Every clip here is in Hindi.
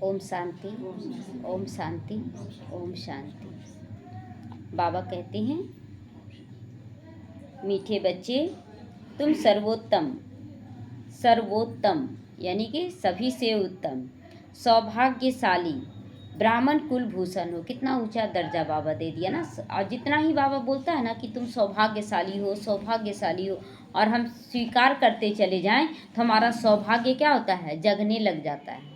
ओम शांति, ओम शांति, ओम शांति। बाबा कहते हैं, मीठे बच्चे, तुम सर्वोत्तम सर्वोत्तम यानी कि सभी से उत्तम सौभाग्यशाली ब्राह्मण कुलभूषण हो। कितना ऊंचा दर्जा बाबा दे दिया ना। और जितना ही बाबा बोलता है ना कि तुम सौभाग्यशाली हो, सौभाग्यशाली हो, और हम स्वीकार करते चले जाएं तो हमारा सौभाग्य क्या होता है, जगने लग जाता है,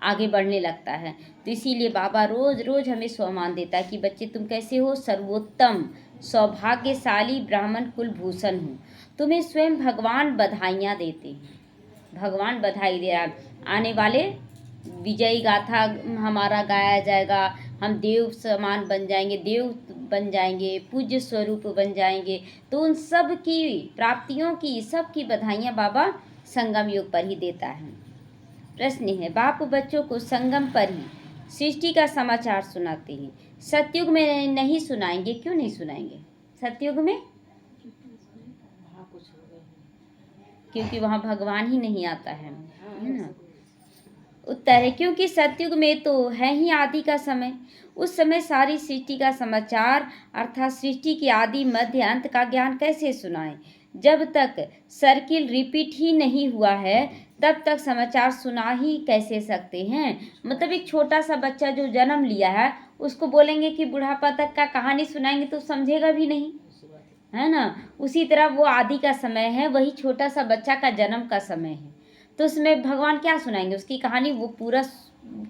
आगे बढ़ने लगता है। तो इसीलिए बाबा रोज़ रोज़ हमें सम्मान देता है कि बच्चे तुम कैसे हो, सर्वोत्तम सौभाग्यशाली ब्राह्मण कुलभूषण हो। तुम्हें स्वयं भगवान बधाइयाँ देते हैं। भगवान बधाई दे रहा है। आने वाले विजयी गाथा हमारा गाया जाएगा, हम देव समान बन जाएंगे, देव बन जाएंगे, पूज्य स्वरूप बन जाएंगे। तो उन सब की प्राप्तियों की, सब की बधाइयाँ बाबा संगम युग पर ही देता है। प्रश्न है, बाप बच्चों को संगम पर ही सृष्टि का समाचार सुनाते हैं, सतयुग में नहीं सुनाएंगे? क्यों नहीं सुनाएंगे सतयुग में? क्योंकि वहाँ भगवान ही नहीं आता है ना। उत्तर है, क्योंकि सतयुग में तो है ही आदि का समय। उस समय सारी सृष्टि का समाचार अर्थात सृष्टि की आदि मध्य अंत का ज्ञान कैसे सुनाएं? जब तक सर्किल रिपीट ही नहीं हुआ है तब तक समाचार सुना ही कैसे सकते हैं? मतलब एक छोटा सा बच्चा जो जन्म लिया है उसको बोलेंगे कि बुढ़ापा तक का कहानी सुनाएंगे तो समझेगा भी नहीं, है ना। उसी तरह वो आदि का समय है, वही छोटा सा बच्चा का जन्म का समय है। तो उसमें भगवान क्या सुनाएंगे? उसकी कहानी वो पूरा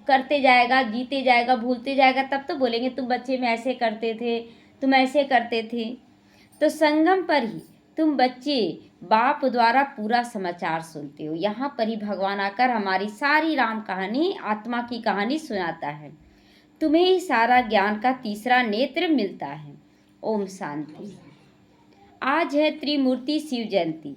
करते जाएगा, जीते जाएगा, भूलते जाएगा, तब तो बोलेंगे तुम बच्चे में ऐसे करते थे, तुम ऐसे करते थे। तो संगम पर ही तुम बच्चे बाप द्वारा पूरा समाचार सुनते हो। यहाँ पर ही भगवान आकर हमारी सारी राम कहानी, आत्मा की कहानी सुनाता है। तुम्हें ही सारा ज्ञान का तीसरा नेत्र मिलता है। ओम शांति। आज है त्रिमूर्ति शिव जयंती,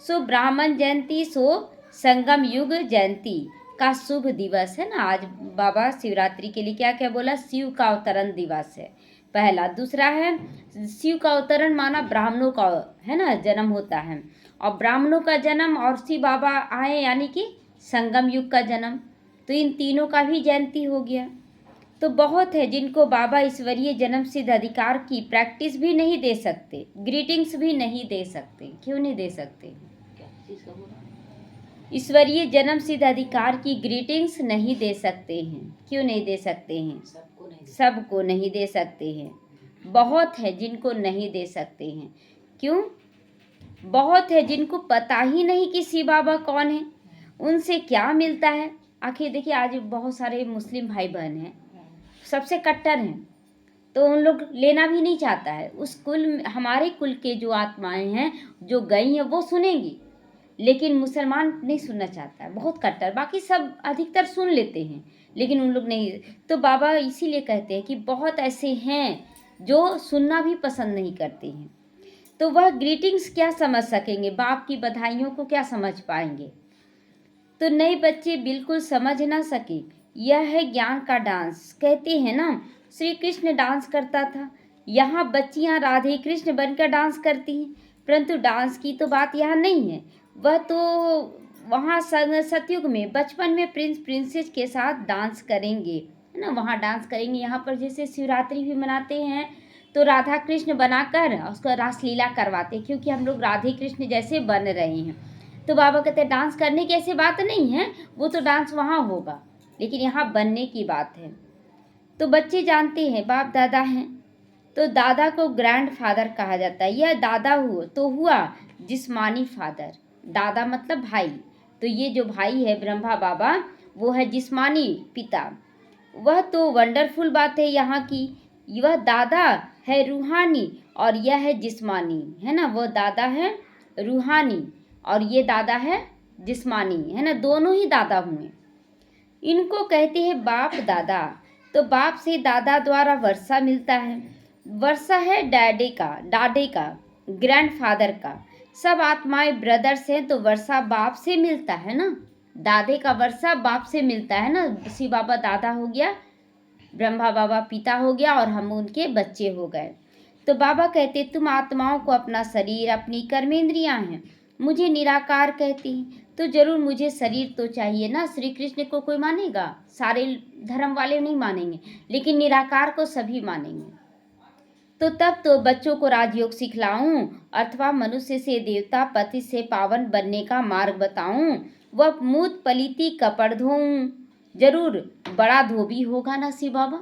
सो ब्राह्मण जयंती, सो संगम युग जयंती का शुभ दिवस है ना। आज बाबा शिवरात्रि के लिए क्या क्या बोला? शिव का अवतरण दिवस है पहला। दूसरा है शिव का अवतरण माना ब्राह्मणों का है ना जन्म होता है, और ब्राह्मणों का जन्म और शिव बाबा आए यानी कि संगम युग का जन्म। तो इन तीनों का भी जयंती हो गया। तो बहुत है जिनको बाबा ईश्वरीय जन्म सिद्ध अधिकार की प्रैक्टिस भी नहीं दे सकते, ग्रीटिंग्स भी नहीं दे सकते। क्यों नहीं दे सकते? ईश्वरीय जन्म सिद्ध अधिकार की ग्रीटिंग्स नहीं दे सकते हैं। क्यों नहीं दे सकते हैं? सबको नहीं दे सकते हैं। बहुत है जिनको नहीं दे सकते हैं। क्यों? बहुत है जिनको पता ही नहीं कि शिव बाबा कौन है, उनसे क्या मिलता है। आखिर देखिए, आज बहुत सारे मुस्लिम भाई बहन हैं, सबसे कट्टर हैं, तो उन लोग लेना भी नहीं चाहता है। उस कुल, हमारे कुल के जो आत्माएं हैं जो गई हैं वो सुनेंगी, लेकिन मुसलमान नहीं सुनना चाहता है, बहुत कट्टर। बाकी सब अधिकतर सुन लेते हैं, लेकिन उन लोग नहीं। तो बाबा इसीलिए कहते हैं कि बहुत ऐसे हैं जो सुनना भी पसंद नहीं करते हैं। तो वह ग्रीटिंग्स क्या समझ सकेंगे, बाप की बधाइयों को क्या समझ पाएंगे? तो नए बच्चे बिल्कुल समझ ना सके। यह है ज्ञान का डांस। कहते हैं ना, श्री कृष्ण डांस करता था, यहाँ बच्चियाँ राधे कृष्ण बनकर डांस करती हैं, परंतु डांस की तो बात यहाँ नहीं है। वह तो वहाँ सतयुग में बचपन में प्रिंस प्रिंसेस के साथ डांस करेंगे, है ना, वहाँ डांस करेंगे। यहाँ पर जैसे शिवरात्रि भी मनाते हैं तो राधा कृष्ण बनाकर उसका रासलीला करवाते, क्योंकि हम लोग राधे कृष्ण जैसे बन रहे हैं। तो बाबा कहते हैं डांस करने की ऐसी बात नहीं है, वो तो डांस वहाँ होगा, लेकिन यहाँ बनने की बात है। तो बच्चे जानते हैं बाप दादा हैं, तो दादा को ग्रैंड फादर कहा जाता है। यह दादा हुआ जिस्मानी फादर। दादा मतलब भाई, तो ये जो भाई है ब्रह्मा बाबा, वो है जिस्मानी पिता। वह तो वंडरफुल बात है यहाँ की। वह दादा है रूहानी और यह है जिस्मानी, है ना। वो दादा है रूहानी और ये दादा है जिस्मानी, है ना, दोनों ही दादा हुए। इनको कहते हैं बाप दादा। तो बाप से दादा द्वारा वर्षा मिलता है। वर्षा है दादे का ग्रैंडफादर का। सब आत्माएं ब्रदर्स हैं, तो वर्षा बाप से मिलता है ना। दादे का वर्षा बाप से मिलता है ना। शिव बाबा दादा हो गया, ब्रह्मा बाबा पिता हो गया, और हम उनके बच्चे हो गए। तो बाबा कहते तुम आत्माओं को अपना शरीर, अपनी कर्मेंद्रियां हैं, मुझे निराकार कहते हैं, तो जरूर मुझे शरीर तो चाहिए ना। श्री कृष्ण को कोई मानेगा? सारे धर्म वाले नहीं मानेंगे, लेकिन निराकार को सभी मानेंगे। तो तब तो बच्चों को राजयोग सिखलाऊं, अथवा मनुष्य से देवता, पति से पावन बनने का मार्ग बताऊं, वह मूत पलीती कपड़ धोऊं। जरूर बड़ा धोबी होगा ना शिव बाबा,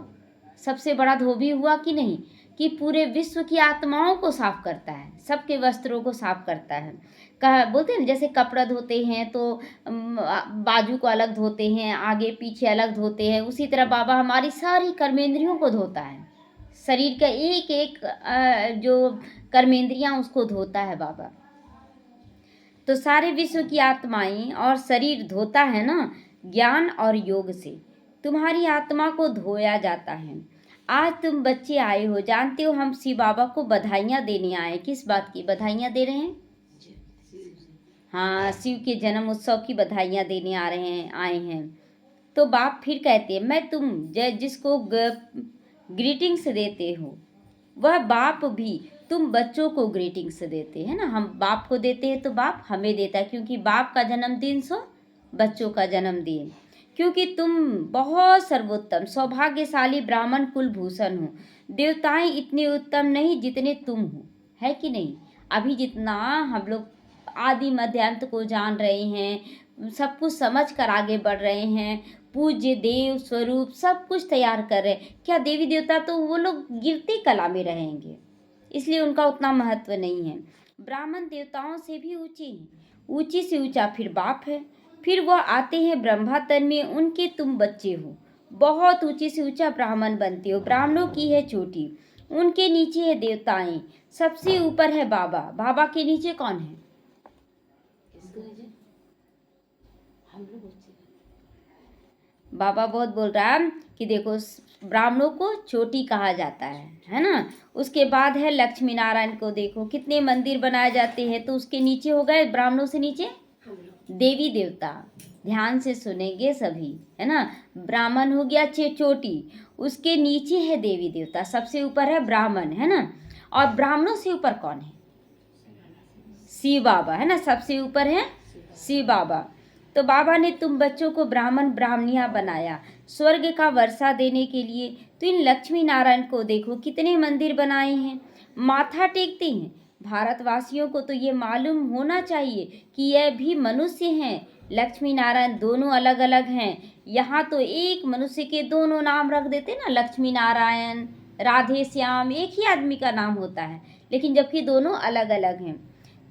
सबसे बड़ा धोबी हुआ कि नहीं, कि पूरे विश्व की आत्माओं को साफ करता है, सबके वस्त्रों को साफ करता है। कहा बोलते हैं जैसे कपड़ा धोते हैं तो बाजू को अलग धोते हैं, आगे पीछे अलग धोते हैं, उसी तरह बाबा हमारी सारी कर्मेंद्रियों को धोता है। शरीर का एक एक जो कर्मेंद्रियां उसको धोता है बाबा। तो सारे विश्व की आत्माएं और शरीर धोता है ना, ज्ञान और योग से तुम्हारी आत्मा को धोया जाता है। आज तुम बच्चे आए हो, जानते हो हम शिव बाबा को बधाइयाँ देने आए। किस बात की बधाइयाँ दे रहे हैं? हाँ, शिव के जन्म उत्सव की बधाइयाँ देने आए हैं। तो बाप फिर कहते हैं, मैं तुम जिसको ग्रीटिंग्स देते हो, वह बाप भी तुम बच्चों को ग्रीटिंग्स देते हैं ना। हम बाप को देते हैं तो बाप हमें देता है, क्योंकि बाप का जन्मदिन सो बच्चों का जन्मदिन। क्योंकि तुम बहुत सर्वोत्तम सौभाग्यशाली ब्राह्मण कुलभूषण हो। देवताएं इतने उत्तम नहीं जितने तुम हो, है कि नहीं? अभी जितना हम लोग आदि मध्य अंत को जान रहे हैं, सब कुछ समझ कर आगे बढ़ रहे हैं, पूज्य देव स्वरूप सब कुछ तैयार कर रहे हैं, क्या देवी देवता तो वो लोग गिरती कला में रहेंगे, इसलिए उनका उतना महत्व नहीं है। ब्राह्मण देवताओं से भी ऊंचे हैं, ऊंची से ऊंचा फिर बाप है, फिर वह आते हैं ब्रह्मा तन में, उनके तुम बच्चे हो, बहुत ऊंचे से ऊंचा ब्राह्मण बनते हो। ब्राह्मणों की है चोटी, उनके नीचे है देवताएं, सबसे ऊपर है बाबा। बाबा के नीचे कौन है? बाबा बहुत बोल रहा है कि देखो ब्राह्मणों को चोटी कहा जाता है ना। उसके बाद है लक्ष्मी नारायण को, देखो कितने मंदिर बनाए जाते हैं, तो उसके नीचे हो गए ब्राह्मणों से नीचे देवी देवता। ध्यान से सुनेंगे सभी, है ना। ब्राह्मण हो गया चोटी, उसके नीचे है देवी देवता, सबसे ऊपर है ब्राह्मण, है ना। और ब्राह्मणों से ऊपर कौन है? शिव बाबा, है ना, सबसे ऊपर है शिव बाबा। तो बाबा ने तुम बच्चों को ब्राह्मण ब्राह्मणियां बनाया स्वर्ग का वर्षा देने के लिए। तो इन लक्ष्मी नारायण को देखो कितने मंदिर बनाए हैं, माथा टेकते हैं। भारतवासियों को तो ये मालूम होना चाहिए कि यह भी मनुष्य हैं। लक्ष्मी नारायण दोनों अलग अलग हैं। यहाँ तो एक मनुष्य के दोनों नाम रख देते ना, लक्ष्मी नारायण, राधे श्याम, एक ही आदमी का नाम होता है, लेकिन जबकि दोनों अलग अलग हैं।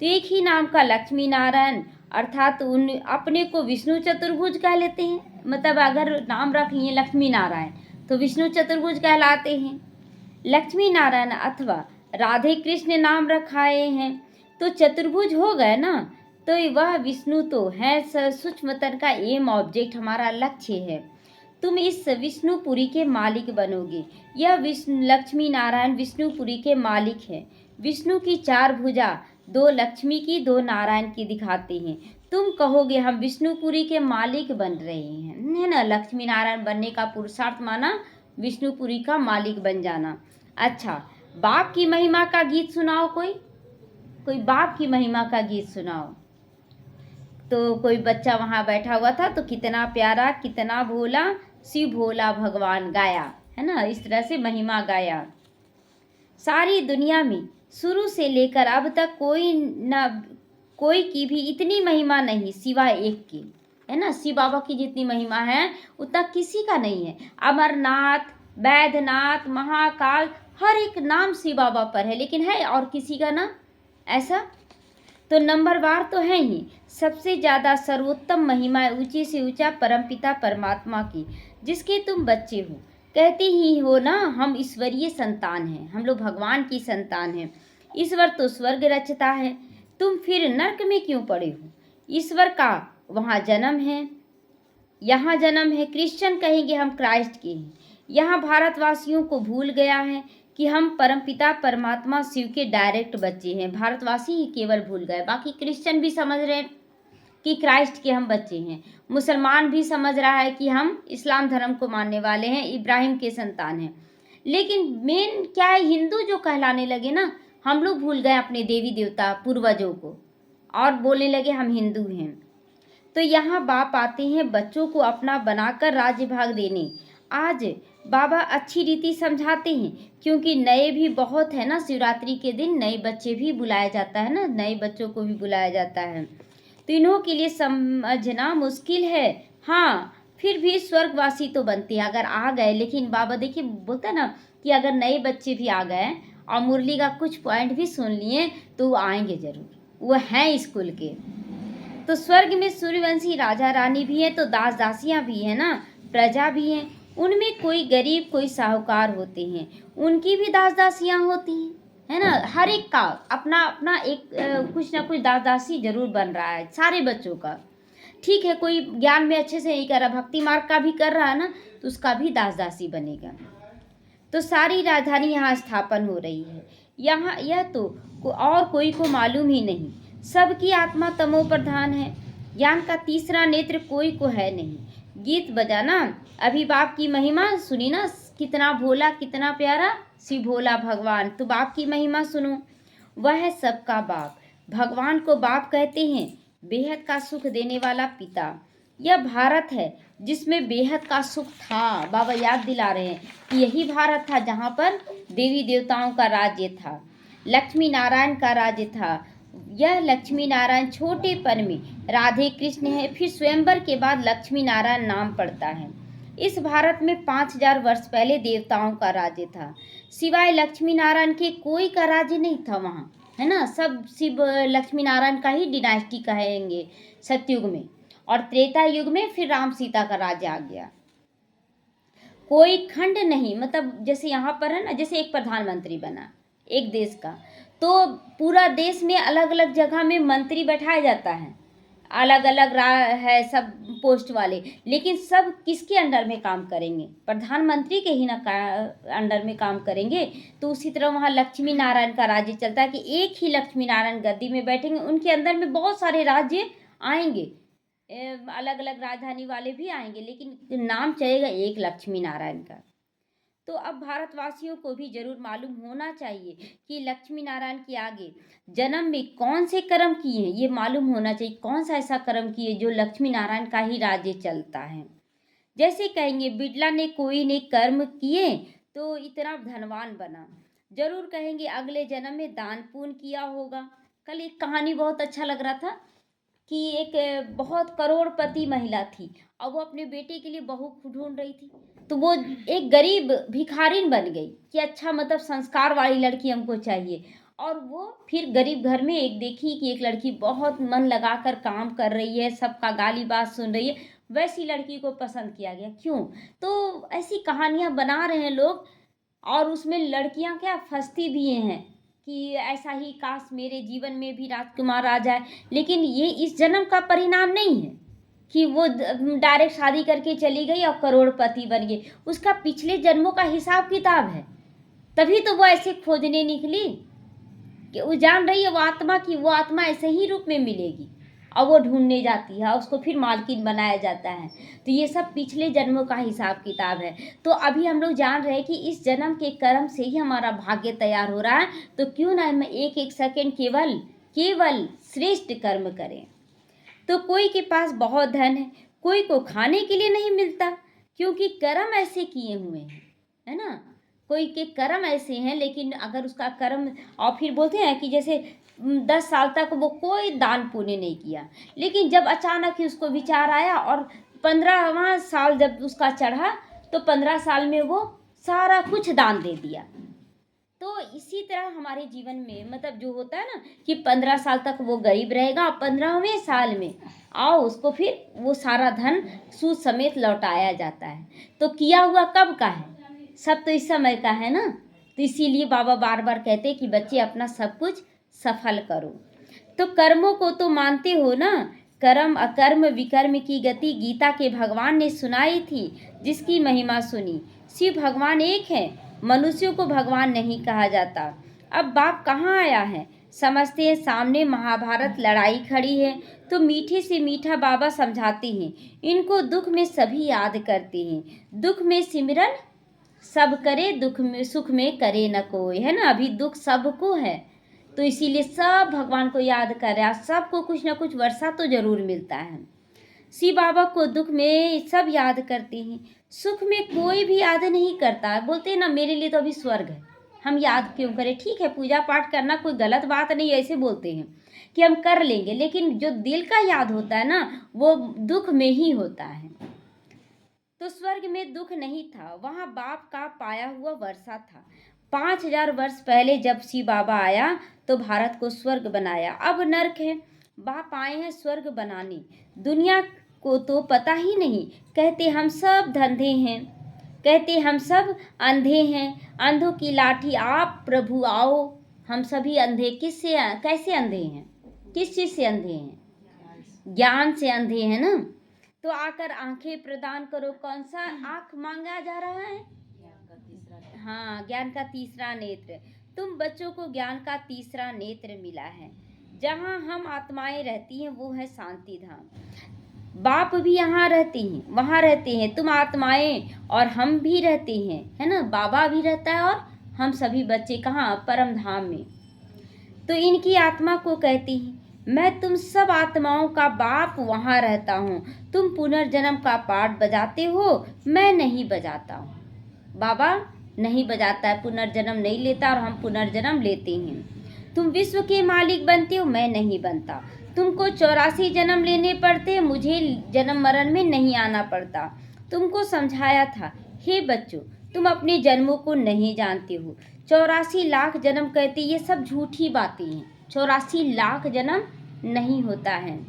तो एक ही नाम का लक्ष्मी नारायण, अर्थात उन अपने को विष्णु चतुर्भुज कह लेते हैं। मतलब अगर नाम रख लिए लक्ष्मी नारायण तो विष्णु चतुर्भुज कहलाते हैं। लक्ष्मी नारायण अथवा राधे कृष्ण नाम रखाए हैं तो चतुर्भुज हो गए ना। तो वह विष्णु तो है, सूक्ष्मतन का एम ऑब्जेक्ट हमारा लक्ष्य है। तुम इस विष्णुपुरी के मालिक बनोगे। यह विष्णु लक्ष्मी नारायण विष्णुपुरी के मालिक है। विष्णु की 4 भुजा, 2 लक्ष्मी की 2 नारायण की दिखाते हैं। तुम कहोगे हम विष्णुपुरी के मालिक बन रहे हैं, है ना। लक्ष्मी नारायण बनने का पुरुषार्थ माना विष्णुपुरी का मालिक बन जाना। अच्छा, बाप की महिमा का गीत सुनाओ। कोई बाप की महिमा का गीत सुनाओ। तो कोई बच्चा वहाँ बैठा हुआ था, तो कितना प्यारा कितना भोला शिव भोला भगवान गाया, है ना। इस तरह से महिमा गाया। सारी दुनिया में शुरू से लेकर अब तक कोई की भी इतनी महिमा नहीं सिवाय एक की, है ना। शिव बाबा की जितनी महिमा है उतना किसी का नहीं है। अमरनाथ, वैद्यनाथ, महाकाल, हर एक नाम शिव बाबा पर है, लेकिन है और किसी का ना ऐसा तो नंबरवार तो है ही। सबसे ज़्यादा सर्वोत्तम महिमा ऊंची से ऊंचा परमपिता परमात्मा की, जिसके तुम बच्चे हो। कहते ही हो ना हम ईश्वरीय संतान हैं, हम लोग भगवान की संतान हैं। ईश्वर तो स्वर्ग रचता है, तुम फिर नर्क में क्यों पड़े हो? ईश्वर का वहाँ जन्म है, यहाँ जन्म है। क्रिश्चियन कहेंगे हम क्राइस्ट के हैं। यहाँ भारतवासियों को भूल गया है कि हम परमपिता परमात्मा शिव के डायरेक्ट बच्चे हैं। भारतवासी ही केवल भूल गए, बाकी क्रिश्चियन भी समझ रहे हैं कि क्राइस्ट के हम बच्चे हैं। मुसलमान भी समझ रहा है कि हम इस्लाम धर्म को मानने वाले हैं, इब्राहिम के संतान हैं। लेकिन मेन क्या है, हिंदू जो कहलाने लगे ना, हम लोग भूल गए अपने देवी देवता पूर्वजों को। और बोलने लगे हम हिंदू हैं। तो यहाँ बाप आते हैं बच्चों को अपना बनाकर राज्य भाग देने। आज बाबा अच्छी रीति समझाते हैं, क्योंकि नए भी बहुत है ना, शिवरात्रि के दिन नए बच्चे भी बुलाया जाता है ना, नए बच्चों को भी बुलाया जाता है। तो इन्हों के लिए समझना मुश्किल है, हाँ फिर भी स्वर्गवासी तो बनते हैं अगर आ गए। लेकिन बाबा देखिए बोलता है ना कि अगर नए बच्चे भी आ गए और मुरली का कुछ पॉइंट भी सुन लिए तो वो आएंगे जरूर, वो हैं स्कूल के। तो स्वर्ग में सूर्यवंशी राजा रानी भी हैं, तो दास दासियां भी हैं ना, प्रजा भी हैं। उनमें कोई गरीब कोई साहूकार होते हैं, उनकी भी दास दासियां होती हैं, है ना। हर एक का अपना अपना एक कुछ ना कुछ दास दासी जरूर बन रहा है सारे बच्चों का। ठीक है, कोई ज्ञान में अच्छे से नहीं कर रहा, भक्ति मार्ग का भी कर रहा है ना, तो उसका भी दास दासी बनेगा। तो सारी राजधानी यहाँ स्थापन हो रही है। यहाँ यह तो और कोई को मालूम ही नहीं, सबकी आत्मा तमो प्रधान है। ज्ञान का तीसरा नेत्र कोई को है नहीं। गीत बजाना, अभी बाप की महिमा सुनी ना, कितना भोला कितना प्यारा शिव भोला भगवान। तो बाप की महिमा सुनो, वह है सबका बाप। भगवान को बाप कहते हैं, बेहद का सुख देने वाला पिता। यह भारत है जिसमें बेहद का सुख था। बाबा याद दिला रहे हैं कि यही भारत था जहाँ पर देवी देवताओं का राज्य था, लक्ष्मी नारायण का राज्य था। यह लक्ष्मी नारायण छोटेपन में राधे कृष्ण है, फिर स्वयंवर के बाद लक्ष्मी नारायण नाम पड़ता है। इस भारत में 5000 वर्ष पहले देवताओं का राज्य था, सिवाय लक्ष्मी नारायण के कोई का राज्य नहीं था वहाँ, है ना। सब शिव लक्ष्मी नारायण का ही डिनास्टी कहेंगे सतयुग में, और त्रेता युग में फिर राम सीता का राज्य आ गया। कोई खंड नहीं, मतलब जैसे यहाँ पर है ना, जैसे एक प्रधानमंत्री बना एक देश का, तो पूरा देश में अलग अलग जगह में मंत्री बैठाया जाता है, अलग अलग है सब पोस्ट वाले, लेकिन सब किसके अंडर में काम करेंगे, प्रधानमंत्री के ही ना अंडर में काम करेंगे। तो उसी तरह वहाँ लक्ष्मी नारायण का राज्य चलता है कि एक ही लक्ष्मी नारायण गद्दी में बैठेंगे, उनके अंदर में बहुत सारे राज्य आएंगे, अलग अलग राजधानी वाले भी आएंगे, लेकिन नाम चलेगा एक लक्ष्मी नारायण का। तो अब भारतवासियों को भी जरूर मालूम होना चाहिए कि लक्ष्मी नारायण के आगे जन्म में कौन से कर्म किए हैं, ये मालूम होना चाहिए कौन सा ऐसा कर्म किए जो लक्ष्मी नारायण का ही राज्य चलता है। जैसे कहेंगे बिड़ला ने कोई ने कर्म किए तो इतना धनवान बना, जरूर कहेंगे अगले जन्म में दान पुण्य किया होगा। कल एक कहानी बहुत अच्छा लग रहा था कि एक बहुत करोड़पति महिला थी और वो अपने बेटे के लिए बहू ढूंढ रही थी, तो वो एक गरीब भिखारिन बन गई कि अच्छा मतलब संस्कार वाली लड़की हमको चाहिए। और वो फिर गरीब घर में एक देखी कि एक लड़की बहुत मन लगाकर काम कर रही है, सबका गाली बात सुन रही है, वैसी लड़की को पसंद किया गया। क्यों? तो ऐसी कहानियां बना रहे हैं लोग, और उसमें लड़कियां क्या फंसती भी हैं कि ऐसा ही काश मेरे जीवन में भी राजकुमार आ जाए। लेकिन ये इस जन्म का परिणाम नहीं है कि वो डायरेक्ट शादी करके चली गई और करोड़पति बन गई, उसका पिछले जन्मों का हिसाब किताब है, तभी तो वो ऐसे खोजने निकली कि वो जान रही है वो आत्मा की, वो आत्मा ऐसे ही रूप में मिलेगी, और वो ढूंढने जाती है, उसको फिर मालकिन बनाया जाता है। तो ये सब पिछले जन्मों का हिसाब किताब है। तो अभी हम लोग जान रहे हैं कि इस जन्म के कर्म से ही हमारा भाग्य तैयार हो रहा है, तो क्यों ना हम एक एक सेकंड केवल श्रेष्ठ कर्म करें। तो कोई के पास बहुत धन है, कोई को खाने के लिए नहीं मिलता, क्योंकि कर्म ऐसे किए हुए हैं, है ना। कोई के कर्म ऐसे हैं, लेकिन अगर उसका कर्म, और फिर बोलते हैं कि जैसे 10 साल तक वो कोई दान पुण्य नहीं किया, लेकिन जब अचानक ही उसको विचार आया और 15वां साल जब उसका चढ़ा तो 15 साल में वो सारा कुछ दान दे दिया। तो इसी तरह हमारे जीवन में मतलब जो होता है ना कि 15 साल तक वो गरीब रहेगा और 15वें साल में उसको फिर वो सारा धन सूद समेत लौटाया जाता है। तो किया हुआ कब का है? सब तो इस समय का है ना। तो इसीलिए बाबा बार बार कहते हैं कि बच्चे अपना सब कुछ सफल करो। तो कर्मों को तो मानते हो ना, कर्म अकर्म विकर्म की गति गीता के भगवान ने सुनाई थी, जिसकी महिमा सुनी। शिव भगवान एक है, मनुष्यों को भगवान नहीं कहा जाता। अब बाप कहाँ आया है? समझते हैं सामने महाभारत लड़ाई खड़ी है, तो मीठे से मीठा बाबा समझाते हैं, इनको दुख में सभी याद करते हैं, दुख में सिमरन सब करे, दुख में सुख में करे न कोई, है ना। अभी दुख सबको है, तो इसीलिए सब भगवान को याद कर रहे हैं, सबको कुछ ना कुछ वर्षा तो जरूर मिलता है। शिव बाबा को दुख में सब याद करते हैं, सुख में कोई भी याद नहीं करता। बोलते हैं ना मेरे लिए तो अभी स्वर्ग है, हम याद क्यों करें। ठीक है, पूजा पाठ करना कोई गलत बात नहीं, ऐसे बोलते हैं कि हम कर लेंगे, लेकिन जो दिल का याद होता है ना वो दुख में ही होता है। तो स्वर्ग में दुख नहीं था, वहाँ बाप का पाया हुआ वर्षा था। 5000 वर्ष पहले जब शिव बाबा आया तो भारत को स्वर्ग बनाया, अब नर्क है। बाप आए हैं स्वर्ग बनाने, दुनिया को तो पता ही नहीं। कहते हम सब धंधे हैं, कहते हम सब अंधे हैं, अंधों की लाठी आप प्रभु आओ। हम सभी अंधे किससे, कैसे अंधे हैं, किस चीज़ से अंधे हैं, ज्ञान से अंधे हैं ना। तो आकर आंखें प्रदान करो। कौन सा आंख मांगा जा रहा है? हाँ, ज्ञान का तीसरा नेत्र। तुम बच्चों को ज्ञान का तीसरा नेत्र मिला है। जहाँ हम आत्माएं रहती हैं वो है शांति धाम। बाप भी यहाँ रहते हैं, वहाँ रहते हैं, तुम आत्माएं और हम भी रहते हैं, है ना। बाबा भी रहता है और हम सभी बच्चे कहाँ, परम धाम में। तो इनकी आत्मा को कहती हैं मैं तुम सब आत्माओं का बाप वहाँ रहता हूँ। तुम पुनर्जन्म का पाठ बजाते हो, मैं नहीं बजाता हूँ। बाबा नहीं बजाता है, पुनर्जन्म नहीं लेता और हम पुनर्जन्म लेते हैं। तुम विश्व के मालिक बनते हो, मैं नहीं बनता। तुमको 84 जन्म लेने पड़ते, मुझे जन्म मरण में नहीं आना पड़ता। तुमको समझाया था हे बच्चों तुम अपने जन्मों को नहीं जानते हो। 84 लाख जन्म कहते ये सब झूठी बातें हैं। 84 लाख जन्म नहीं होता है।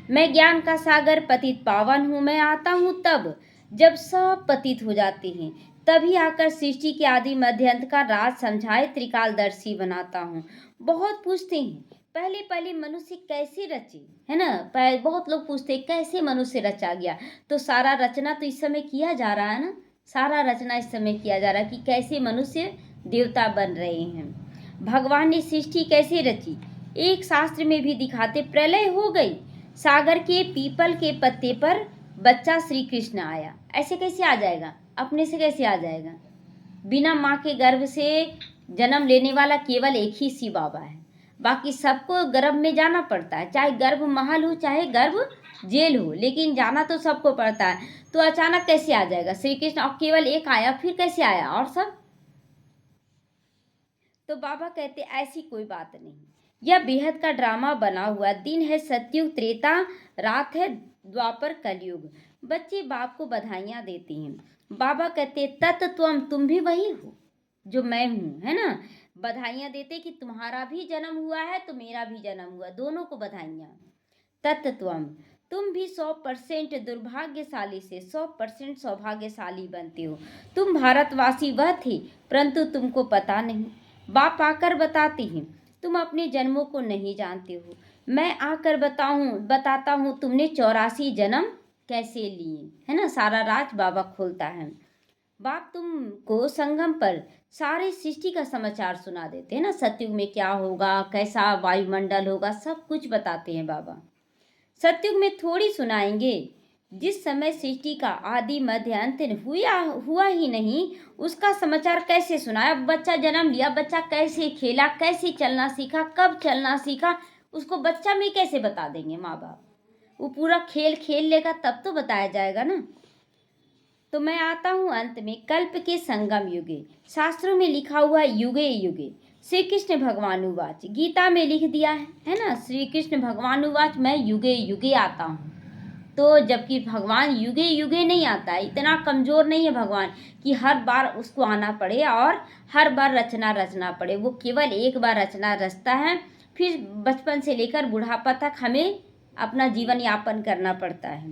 मैं ज्ञान का सागर पतित पावन हूँ। मैं आता हूँ तब जब सब पतित हो जाते हैं, तभी आकर सृष्टि के आदि मध्य अंत का राज समझाए त्रिकालदर्शी बनाता हूँ। बहुत पूछते हैं पहले पहले मनुष्य कैसे रचे, है ना। बहुत लोग पूछते हैं कैसे मनुष्य रचा गया। तो सारा रचना तो इस समय किया जा रहा है ना, सारा रचना इस समय किया जा रहा है कि कैसे मनुष्य देवता बन रहे हैं। भगवान ने सृष्टि कैसे रची, एक शास्त्र में भी दिखाते। प्रलय हो गई, सागर के पीपल के पत्ते पर बच्चा श्री कृष्ण आया। ऐसे कैसे आ जाएगा, अपने से कैसे आ जाएगा। बिना माँ के गर्भ से जन्म लेने वाला केवल एक ही शिव बाबा है, बाकी सबको गर्भ में जाना पड़ता है। चाहे गर्भ महल हो चाहे गर्भ जेल हो, लेकिन जाना तो सबको पड़ता है। तो अचानक कैसे आ जाएगा श्री कृष्ण, और केवल एक आया, फिर कैसे आया और सब। तो बाबा कहते ऐसी कोई बात नहीं, यह बेहद का ड्रामा बना हुआ। दिन है सतयुग त्रेता, रात है द्वापर कलयुग। बच्चे बाप को बधाइयाँ देते हैं। बाबा कहते तत्त्वम, तुम भी वही हो जो मैं हूँ, है ना। बधाइयाँ देते कि तुम्हारा भी जन्म हुआ है तो मेरा भी जन्म हुआ, दोनों को बधाइयाँ। तत्त्वम, तुम भी 100% दुर्भाग्यशाली से 100% सौभाग्यशाली बनते हो। तुम भारतवासी वह थे परंतु तुमको पता नहीं। बाप आकर बताते हैं तुम अपने जन्मों को नहीं जानते हो। मैं आकर बताता हूँ तुमने 84 जन्म कैसे लिए, है ना। सारा राज बाबा खोलता है। बाप तुमको संगम पर सारे सृष्टि का समाचार सुना देते हैं ना। सतयुग में क्या होगा, कैसा वायुमंडल होगा, सब कुछ बताते हैं बाबा। सतयुग में थोड़ी सुनाएंगे, जिस समय सृष्टि का आदि मध्य अंत हुआ ही नहीं उसका समाचार कैसे सुनाया। बच्चा जन्म लिया, बच्चा कैसे खेला, कैसे चलना सीखा, कब चलना सीखा, उसको बच्चा में कैसे बता देंगे माँ बाप। वो पूरा खेल खेल लेगा तब तो बताया जाएगा ना। तो मैं आता हूँ अंत में कल्प के संगम युगे। शास्त्रों में लिखा हुआ युगे युगे। श्री कृष्ण भगवान उवाच, गीता में लिख दिया है ना। श्री कृष्ण भगवान उवाच, मैं युगे युगे आता हूँ। तो जबकि भगवान युगे युगे नहीं आता है, इतना कमज़ोर नहीं है भगवान कि हर बार उसको आना पड़े और हर बार रचना पड़े। वो केवल एक बार रचना रचता है, फिर बचपन से लेकर बुढ़ापा तक हमें अपना जीवन यापन करना पड़ता है।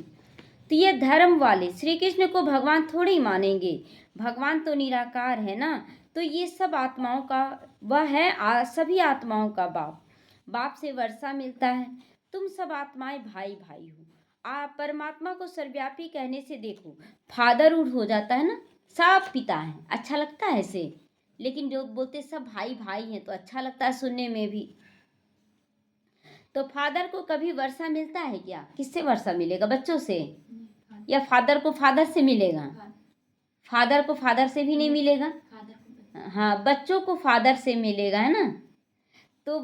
तो ये धर्म वाले श्री कृष्ण को भगवान थोड़े ही मानेंगे, भगवान तो निराकार है ना। तो ये सब आत्माओं का वह है, सभी आत्माओं का बाप। बाप से वर्षा मिलता है। तुम सब आत्माएं भाई भाई हो। परमात्मा को सर्वव्यापी कहने से देखो फादरहुड हो जाता है ना, सब पिता हैं, अच्छा लगता है ऐसे। लेकिन जो बोलते सब भाई भाई हैं तो अच्छा लगता है सुनने में भी। तो फादर को कभी वर्षा मिलता है क्या, किससे वर्षा मिलेगा, बच्चों से, या फादर को फादर से मिलेगा। फादर को फादर से भी नहीं मिलेगा, हाँ बच्चों को फादर से मिलेगा, है ना। तो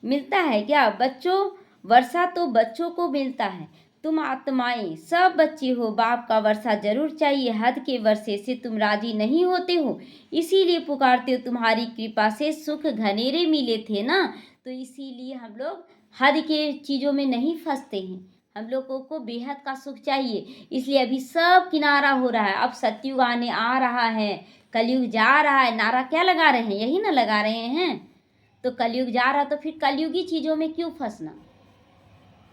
मिलता है क्या बच्चों? वर्षा तो बच्चों को मिलता है। तुम आत्माएं सब बच्चे हो, बाप का वर्षा जरूर चाहिए। हद के वर्षे से तुम राजी नहीं होते हो, इसीलिए पुकारते हो। तुम्हारी कृपा से सुख घनेरे मिले थे ना, तो इसीलिए हम लोग हद के चीज़ों में नहीं फंसते हैं। हम लोगों को बेहद का सुख चाहिए, इसलिए अभी सब किनारा हो रहा है। अब सतयुग आने आ रहा है, कलयुग जा रहा है। नारा क्या लगा रहे हैं? यही ना लगा रहे हैं। तो कलयुग जा रहा, तो फिर कलयुगी चीज़ों में क्यों फंसना?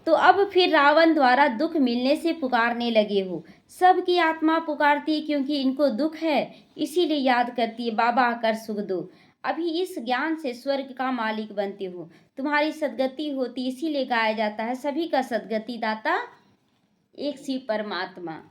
तो अब फिर रावण द्वारा दुख मिलने से पुकारने लगे हो। सबकी आत्मा पुकारती है क्योंकि इनको दुख है, इसीलिए याद करती है, बाबा आकर सुख दो। अभी इस ज्ञान से स्वर्ग का मालिक बनते हो, तुम्हारी सदगति होती, इसीलिए गाया जाता है सभी का सदगति दाता एक शिव परमात्मा।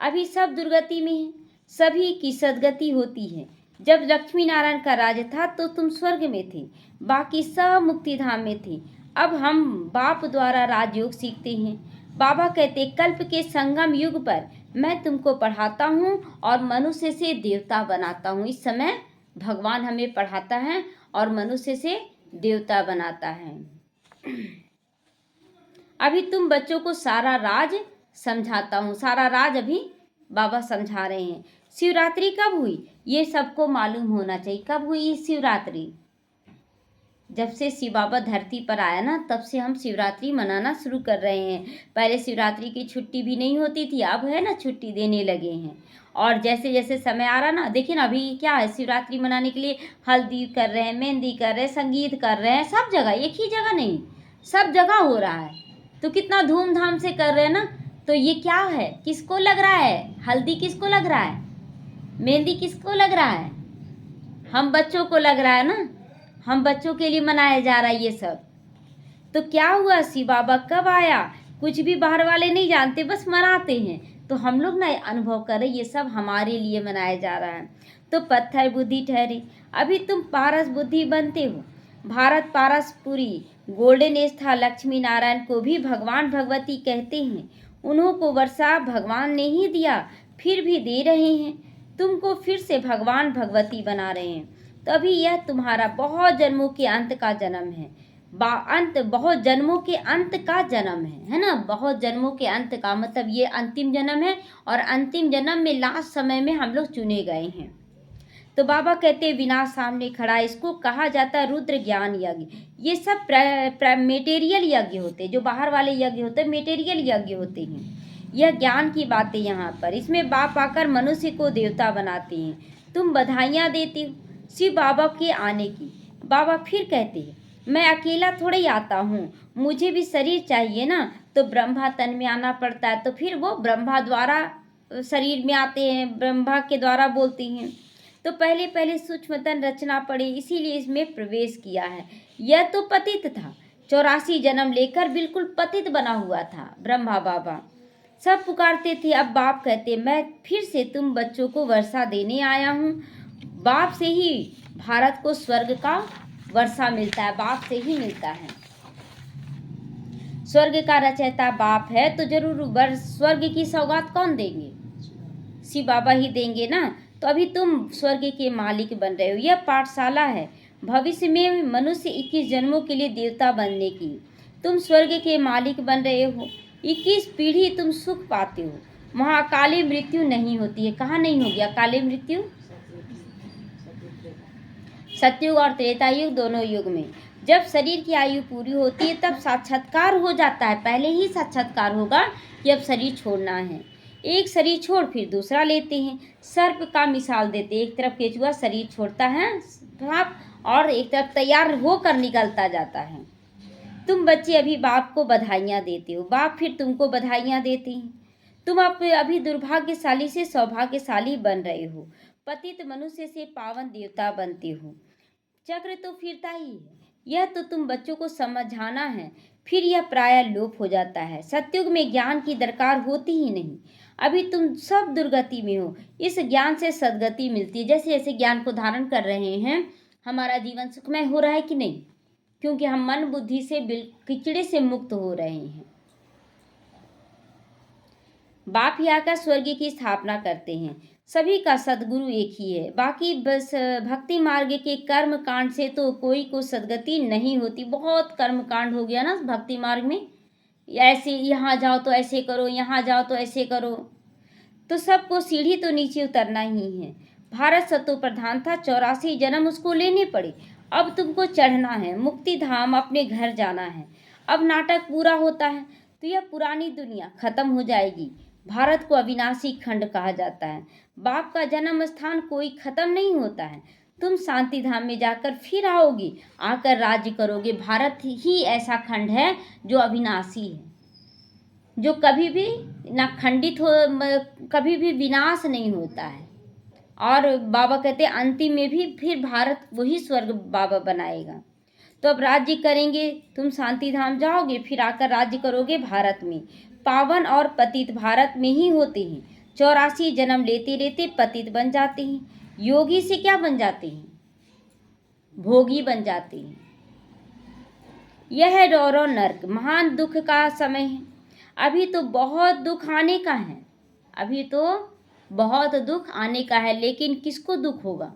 अभी सब दुर्गति में है, सभी की सदगति होती है। जब लक्ष्मी नारायण का राज था तो तुम स्वर्ग में थे, बाकी सब मुक्ति धाम में थे। अब हम बाप द्वारा राजयोग सीखते हैं। बाबा कहते, कल्प के संगम युग पर मैं तुमको पढ़ाता हूँ और मनुष्य से देवता बनाता हूँ। इस समय भगवान हमें पढ़ाता है और मनुष्य से देवता बनाता है। अभी तुम बच्चों को सारा राज समझाता हूँ। सारा राज अभी बाबा समझा रहे हैं। शिवरात्रि कब हुई ये सबको मालूम होना चाहिए। कब हुई शिवरात्रि? जब से शिव बाबा धरती पर आया ना, तब से हम शिवरात्रि मनाना शुरू कर रहे हैं। पहले शिवरात्रि की छुट्टी भी नहीं होती थी, अब है ना छुट्टी देने लगे हैं। और जैसे जैसे समय आ रहा ना, देखिए ना अभी क्या है, शिवरात्रि मनाने के लिए हल्दी कर रहे हैं, मेहंदी कर रहे हैं, संगीत कर रहे हैं। सब जगह, एक ही जगह नहीं, सब जगह हो रहा है। तो कितना धूमधाम से कर रहे हैं ना। तो ये क्या है, किसको लग रहा है? हल्दी किसको लग रहा है? मेहंदी किसको लग रहा है? हम बच्चों को लग रहा है ना। हम बच्चों के लिए मनाया जा रहा है ये सब। तो क्या हुआ, शिव बाबा कब आया कुछ भी बाहर वाले नहीं जानते, बस मनाते हैं। तो हम लोग ना अनुभव करें, ये सब हमारे लिए मनाया जा रहा है। तो पत्थर बुद्धि ठहरे, अभी तुम पारस बुद्धि बनते हो। भारत पारसपुरी गोल्डन एज था। लक्ष्मी नारायण को भी भगवान भगवती कहते हैं। उन्हों को वर्षा भगवान ने ही दिया, फिर भी दे रहे हैं। तुमको फिर से भगवान भगवती बना रहे हैं। तो अभी यह तुम्हारा बहुत जन्मों के अंत का जन्म है। अंत, बहुत जन्मों के अंत का जन्म है ना। बहुत जन्मों के अंत का मतलब ये अंतिम जन्म है, और अंतिम जन्म में लास्ट समय में हम लोग चुने गए हैं। तो बाबा कहते हैं विनाश सामने खड़ा है। इसको कहा जाता है रुद्र ज्ञान यज्ञ। ये सब मेटेरियल यज्ञ होते हैं, जो बाहर वाले यज्ञ होते हैं मेटेरियल यज्ञ होते हैं। यह ज्ञान की बातें यहाँ पर, इसमें बाप आकर मनुष्य को देवता बनाते हैं। तुम बधाइयाँ देते हो शिव बाबा के आने की। बाबा फिर कहते हैं, मैं अकेला थोड़े ही आता हूँ, मुझे भी शरीर चाहिए ना। तो ब्रह्मा तन में आना पड़ता है, तो फिर वो ब्रह्मा द्वारा शरीर में आते हैं, ब्रह्मा के द्वारा बोलती हैं। तो पहले पहले सूक्ष्म तन रचना पड़ी, इसीलिए इसमें प्रवेश किया है। यह तो पतित था, 84 जन्म लेकर बिल्कुल पतित बना हुआ था ब्रह्मा बाबा। सब पुकारते थे। अब बाप कहते, मैं फिर से तुम बच्चों को वर्षा देने आया हूँ। बाप से ही भारत को स्वर्ग का वर्षा मिलता है, बाप से ही मिलता है। स्वर्ग का रचयिता बाप है, तो जरूर स्वर्ग की सौगात कौन देंगे? शिव बाबा ही देंगे ना। तो अभी तुम स्वर्ग के मालिक बन रहे हो। यह पाठशाला है भविष्य में मनुष्य 21 जन्मों के लिए देवता बनने की। तुम स्वर्ग के मालिक बन रहे हो। 21 पीढ़ी तुम सुख पाते हो। वहाँ अकाली मृत्यु नहीं होती है। कहाँ नहीं होगी अकाली मृत्यु? सतयुग और त्रेता युग, दोनों युग में। जब शरीर की आयु पूरी होती है तब साक्षात्कार हो जाता है। पहले ही साक्षात्कार होगा कि अब शरीर छोड़ना है। एक शरीर छोड़ फिर दूसरा लेते हैं। सर्प का मिसाल देते, एक तरफ केचुआ शरीर छोड़ता है सांप, और एक तरफ तैयार होकर निकलता जाता है। तुम बच्चे अभी बाप को बधाइयाँ देते हो, बाप फिर तुमको बधाइयाँ देते हैं। तुम अभी दुर्भाग्यशाली से सौभाग्यशाली बन रहे हो। पतित मनुष्य से पावन देवता बनते हो। चक्र तो फिरता ही है, यह तो तुम बच्चों को समझाना है। फिर यह प्राय लोप हो जाता है। सतयुग में ज्ञान की दरकार होती ही नहीं। अभी तुम सब दुर्गति में हो, इस ज्ञान से सदगति मिलती है। जैसे जैसे ज्ञान को धारण कर रहे हैं, हमारा जीवन सुखमय हो रहा है कि नहीं? क्योंकि हम मन बुद्धि से किचड़े से मुक्त हो रहे हैं। बाप ही आकर स्वर्ग की स्थापना करते हैं। सभी का सद्गुरु एक ही है। बाकी बस भक्ति मार्ग के कर्म कांड से तो कोई को सदगति नहीं होती। बहुत कर्म कांड हो गया ना भक्ति मार्ग में, ऐसे यहाँ जाओ तो ऐसे करो, यहाँ जाओ तो ऐसे करो, तो सबको सीढ़ी तो नीचे उतरना ही है। भारत सतो प्रधान था, 84 जन्म उसको लेने पड़े। अब तुमको चढ़ना है, मुक्ति धाम अपने घर जाना है। अब नाटक पूरा होता है तो यह पुरानी दुनिया खत्म हो जाएगी। भारत को अविनाशी खंड कहा जाता है। बाप का जन्म स्थान कोई खत्म नहीं होता है। तुम शांति धाम में जाकर फिर आओगे, आकर राज्य करोगे। भारत ही ऐसा खंड है जो अविनाशी है, जो कभी भी ना खंडित हो, कभी भी विनाश नहीं होता है। और बाबा कहते हैं अंतिम में भी फिर भारत वही स्वर्ग बाबा बनाएगा। तो अब राज्य करेंगे, तुम शांति धाम जाओगे, फिर आकर राज्य करोगे भारत में। पावन और पतित भारत में ही होते हैं। 84 जन्म लेते लेते पतित बन जाते हैं। योगी से क्या बन जाते हैं? भोगी बन जाते हैं। यह है रौरव नर्क, महान दुख का समय है। अभी तो बहुत दुख आने का है, अभी तो बहुत दुख आने का है, लेकिन किसको दुख होगा?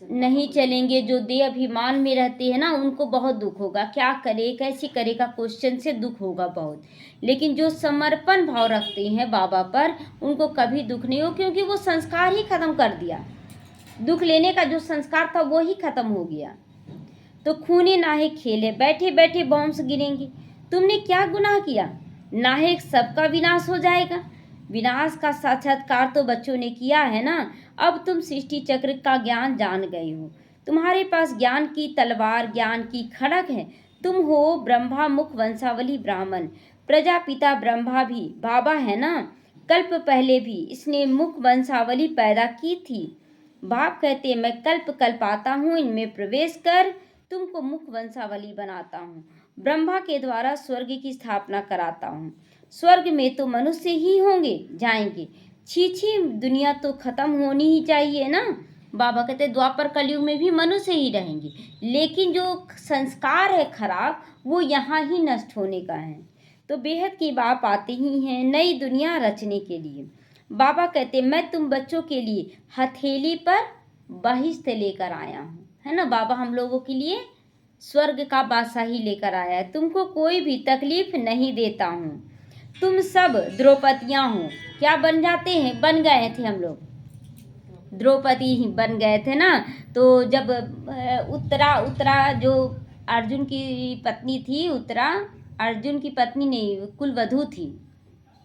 नहीं चलेंगे, जो देह अभिमान में रहते हैं ना, उनको बहुत दुख होगा। क्या करे, कैसे करे का क्वेश्चन से दुख होगा बहुत। लेकिन जो समर्पण भाव रखते हैं बाबा पर, उनको कभी दुख नहीं हो, क्योंकि वो संस्कार ही खत्म कर दिया। दुख लेने का जो संस्कार था वो ही खत्म हो गया। तो खूने नाहे खेले, बैठे बैठे बॉम्ब्स गिरेंगे। तुमने क्या गुनाह किया? नाहे सबका विनाश हो जाएगा। विनाश का साक्षात्कार तो बच्चों ने किया है ना। अब तुम सृष्टि चक्र का ज्ञान जान गए हो। तुम्हारे पास ज्ञान की तलवार, ज्ञान की खड़ग है। तुम हो ब्रह्मा मुख वंशावली ब्राह्मण। प्रजापिता ब्रह्मा भी बाबा है ना। कल्प पहले भी इसने मुख वंशावली पैदा की थी। बाप कहते मैं कल्प कल्प आता हूँ, इनमें प्रवेश कर तुमको मुख वंशावली बनाता हूँ। ब्रह्मा के द्वारा स्वर्ग की स्थापना कराता हूँ। स्वर्ग में तो मनुष्य ही होंगे, जाएंगे। छी दुनिया तो खत्म होनी ही चाहिए ना। बाबा कहते द्वापर कलयुग में भी मनुष्य ही रहेंगे, लेकिन जो संस्कार है खराब, वो यहाँ ही नष्ट होने का है। तो बेहद की बाप आते ही हैं नई दुनिया रचने के लिए। बाबा कहते मैं तुम बच्चों के लिए हथेली पर बहिश्त लेकर आया हूँ, है ना। बाबा हम लोगों के लिए स्वर्ग का बादशाही लेकर आया है। तुमको कोई भी तकलीफ नहीं देता हूँ। तुम सब द्रौपदियाँ हो। क्या बन जाते हैं? बन गए थे हम लोग, द्रौपदी ही बन गए थे ना। तो जब उत्तरा जो अर्जुन की पत्नी थी, उत्तरा अर्जुन की पत्नी नहीं, कुलवधू थी,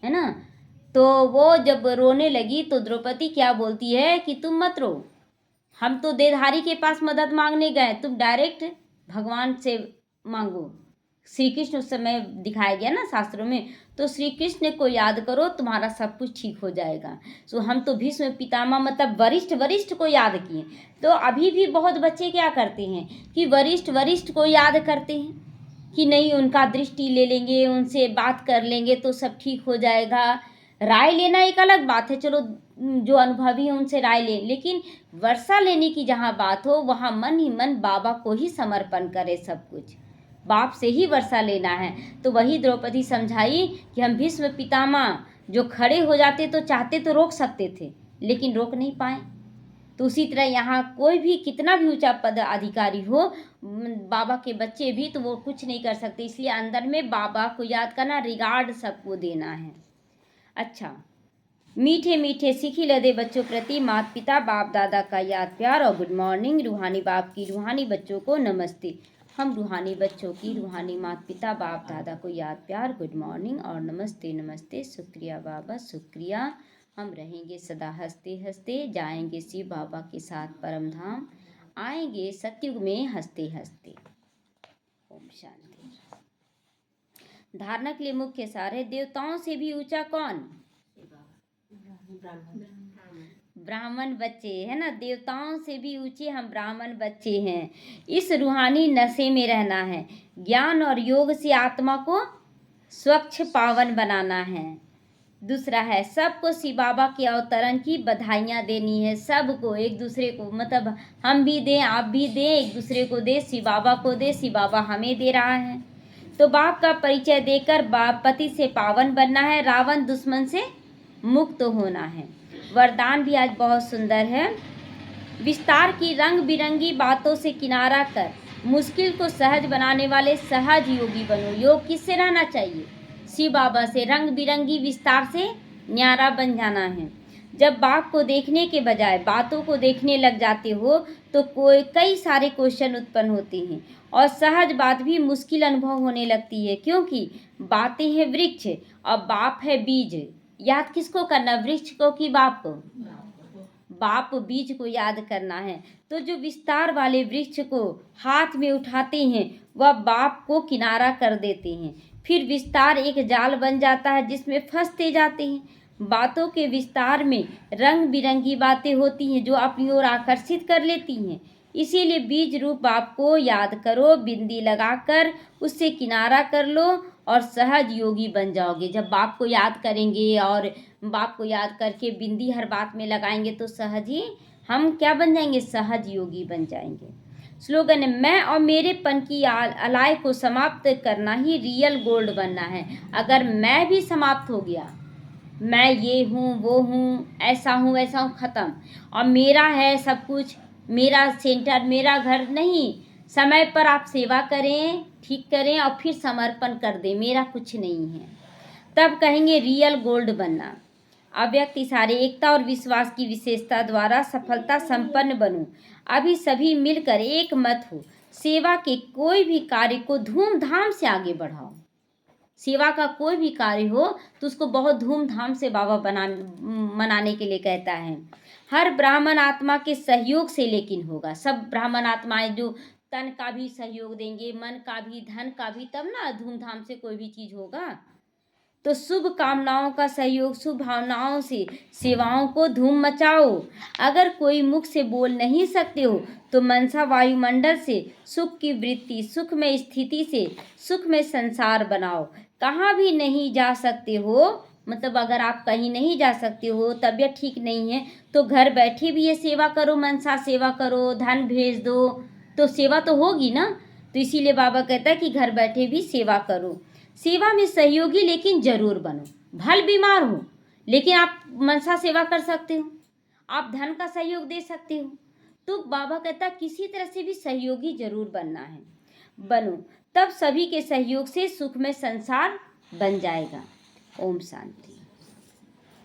है ना। तो वो जब रोने लगी तो द्रौपदी क्या बोलती है कि तुम मत रो, हम तो देहधारी के पास मदद मांगने गए, तुम डायरेक्ट भगवान से मांगो। श्री कृष्ण उस समय दिखाया गया ना शास्त्रों में। तो श्री कृष्ण को याद करो, तुम्हारा सब कुछ ठीक हो जाएगा। सो हम तो भीष्म पितामह मतलब वरिष्ठ को याद किए। तो अभी भी बहुत बच्चे क्या करते हैं कि वरिष्ठ को याद करते हैं कि नहीं, उनका दृष्टि ले लेंगे, उनसे बात कर लेंगे तो सब ठीक हो जाएगा। राय लेना एक अलग बात है, चलो जो अनुभवी है उनसे राय लें, लेकिन वर्षा लेने की जहाँ बात हो वहाँ मन ही मन बाबा को ही समर्पण करे। सब कुछ बाप से ही वर्षा लेना है। तो वही द्रौपदी समझाई कि हम भीष्म पितामह जो खड़े हो जाते तो चाहते तो रोक सकते थे, लेकिन रोक नहीं पाए। तो उसी तरह यहाँ कोई भी कितना भी ऊंचा पद अधिकारी हो, बाबा के बच्चे भी, तो वो कुछ नहीं कर सकते। इसलिए अंदर में बाबा को याद करना, रिगार्ड सबको देना है। अच्छा, मीठे मीठे सीखी लदे बच्चों प्रति माता पिता बाप दादा का याद प्यार और गुड मॉर्निंग। रूहानी बाप की रूहानी बच्चों को नमस्ते। हम रूहानी बच्चों की रूहानी माता पिता बाप दादा को याद प्यार, गुड मॉर्निंग और नमस्ते नमस्ते। शुक्रिया बाबा, शुक्रिया। हम रहेंगे सदा हंसते हंसते, जाएंगे शिव बाबा के साथ परम धाम, आएंगे सत्युग में हंसते हंसते। ओम शांति। धारणा के लिए मुख्य सार है, देवताओं से भी ऊंचा कौन? ब्राह्मण बच्चे, है ना। देवताओं से भी ऊंचे हम ब्राह्मण बच्चे हैं। इस रूहानी नशे में रहना है। ज्ञान और योग से आत्मा को स्वच्छ पावन बनाना है। दूसरा है सबको शिव बाबा के अवतरण की बधाइयाँ देनी है। सबको, एक दूसरे को, मतलब हम भी दें, आप भी दें, एक दूसरे को दे, शिव बाबा को दे, शिव बाबा हमें दे रहा है। तो बाप का परिचय देकर बाप पति से पावन बनना है, रावण दुश्मन से मुक्त होना है। वरदान भी आज बहुत सुंदर है। विस्तार की रंग बिरंगी बातों से किनारा कर मुश्किल को सहज बनाने वाले सहज योगी बनो। योग किससे रहना चाहिए? शिव बाबा से। रंग बिरंगी विस्तार से न्यारा बन जाना है। जब बाप को देखने के बजाय बातों को देखने लग जाते हो तो कई सारे क्वेश्चन उत्पन्न होते हैं और सहज बात भी मुश्किल अनुभव होने लगती है, क्योंकि बातें हैं वृक्ष और बाप है बीज। याद किसको करना? वृक्ष को कि बाप को? बाप बीज को याद करना है। तो जो विस्तार वाले वृक्ष को हाथ में उठाते हैं वह बाप को किनारा कर देते हैं। फिर विस्तार एक जाल बन जाता है जिसमें फंसते जाते हैं। बातों के विस्तार में रंग बिरंगी बातें होती हैं जो अपनी ओर आकर्षित कर लेती हैं। इसीलिए बीज रूप बाप को याद करो, बिंदी लगाकर उससे किनारा कर लो और सहज योगी बन जाओगे। जब बाप को याद करेंगे और बाप को याद करके बिंदी हर बात में लगाएंगे तो सहज ही हम क्या बन जाएंगे? सहज योगी बन जाएंगे। स्लोगन है, मैं और मेरेपन की अलाय को समाप्त करना ही रियल गोल्ड बनना है। अगर मैं भी समाप्त हो गया, मैं ये हूँ वो हूँ ऐसा हूँ वैसा हूँ, ख़त्म, और मेरा है सब कुछ, मेरा सेंटर मेरा घर नहीं। समय पर आप सेवा करें, ठीक करें और फिर समर्पण कर दें, मेरा कुछ नहीं है, तब कहेंगे रियल गोल्ड बनना। अव्यक्त इशारे, एकता और विश्वास की विशेषता द्वारा सफलता संपन्न बनो। अभी सभी मिलकर एक मत हो, सेवा के कोई भी कार्य को धूमधाम से आगे बढ़ाओ। सेवा का कोई भी कार्य हो तो उसको बहुत धूमधाम से बाबा मनाने के लिए कहता है। हर ब्राह्मण आत्मा के सहयोग से लेकिन होगा। सब ब्राह्मण आत्माएं जो तन का भी सहयोग देंगे, मन का भी, धन का भी, तब ना धूमधाम से कोई भी चीज़ होगा। तो शुभ कामनाओं का सहयोग, शुभ भावनाओं से सेवाओं को धूम मचाओ। अगर कोई मुख से बोल नहीं सकते हो तो मनसा वायुमंडल से सुख की वृत्ति, सुख में स्थिति से सुख में संसार बनाओ। कहाँ भी नहीं जा सकते हो, मतलब अगर आप कहीं नहीं जा सकते हो, तबीयत ठीक नहीं है, तो घर बैठे भी ये सेवा करो, मनसा सेवा करो, धन भेज दो, तो सेवा तो होगी ना। तो इसीलिए बाबा कहता है कि घर बैठे भी सेवा करो। सेवा में सहयोगी लेकिन जरूर बनो। भल बीमार हो लेकिन आप मनसा सेवा कर सकते हो, आप धन का सहयोग दे सकते हो। तो बाबा कहता किसी तरह से भी सहयोगी जरूर बनना है, बनो, तब सभी के सहयोग से सुख में संसार बन जाएगा। ओम शांति।